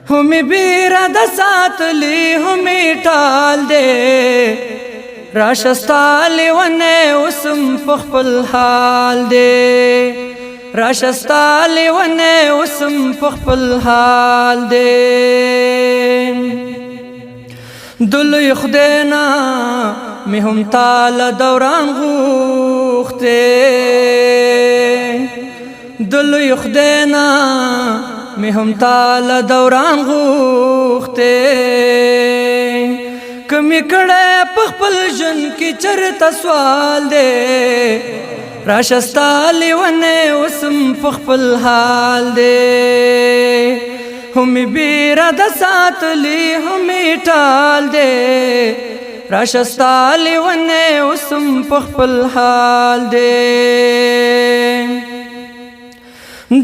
همی بیره د ساتلی همی ټال دی راشستا لیونه اوسم په خپل حال دی راشستا لیونه اوسم په خپل حال دی دلوی خدینا می هم تال دوران غوخته دلوی خدینا می هم تال دوران غوخته کمی کڑے پخپل جن کی چرتا سوال دے راشستا لیونے اسم پخپل حال دے ہمی بیرا دا سات لی ہمی ٹال دے راشستا لیونے اسم پخپل حال دے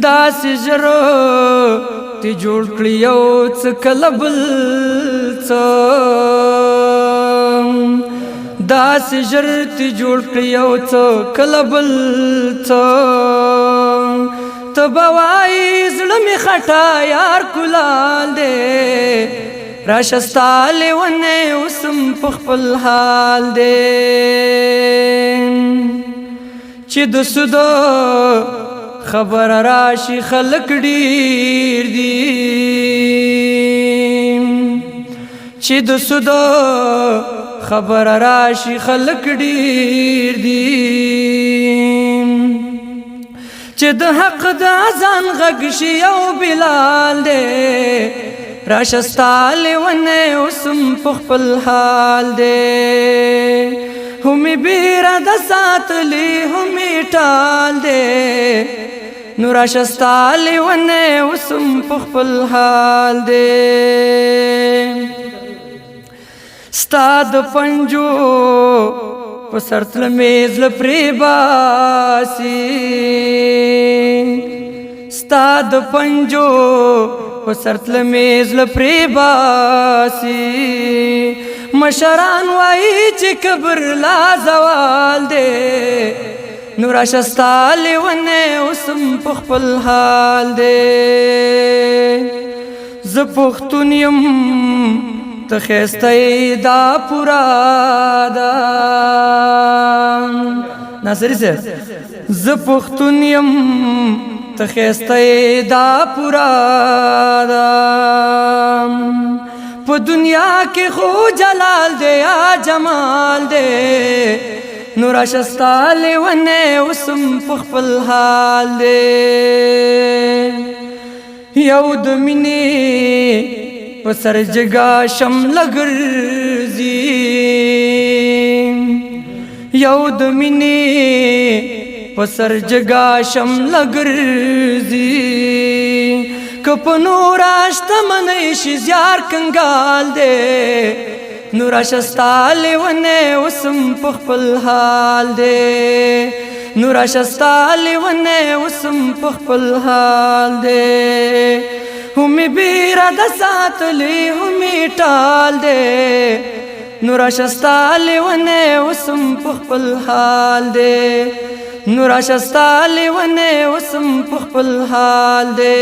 داس جرو تی جوړ کړیو څکل بل څه داس جر تی جوړ کړیو څکل بل څه تبوای زړه می خټا یار کولال دې راشستا لیونه اوسم په خپل حال دې چې د سودو خبر راشي خلق ډیر دي چې د سودو خبر راشي خلق ډیر دي چې د حق د اذان غږ شي یو بلال دی راشستا لیونه اوسم په خپل حال دی همی بیره د ساتلی همی ټال دی نو راشستا لیونه اوسم په خپل حال دی ستا د پنجو په سر تلمې زړه پرې باسي ستا د پنجو په سر تلمې زړه پرې باسي مشران وایي چې کبر لا زوال دی نو راشستا لیونه اوسم په خپل حال دی زه پښتون یم ته ښایسته دا پورا ده ناصري صاحب زه پښتون یم ته ښایسته دا پورا ده په دنیا کې خو جلال دی یا جمال دی نو راشستا لیونه اوسم په خپل حال دی یو د مینې په سر جګا شمله ګرځي یو د مینې په سر جګا شمله ګرځي که په نور شتمنۍ شي زیار کنګال دی نو راشستا لیونه اوسم په خپل حال دی نو راشستا لیونه اوسم په خپل حال دی همی بیره د ساتلی همی ټال دی نو راشستا لیونه اوسم په خپل حال دی نو راشستا لیونه اوسم په خپل حال دی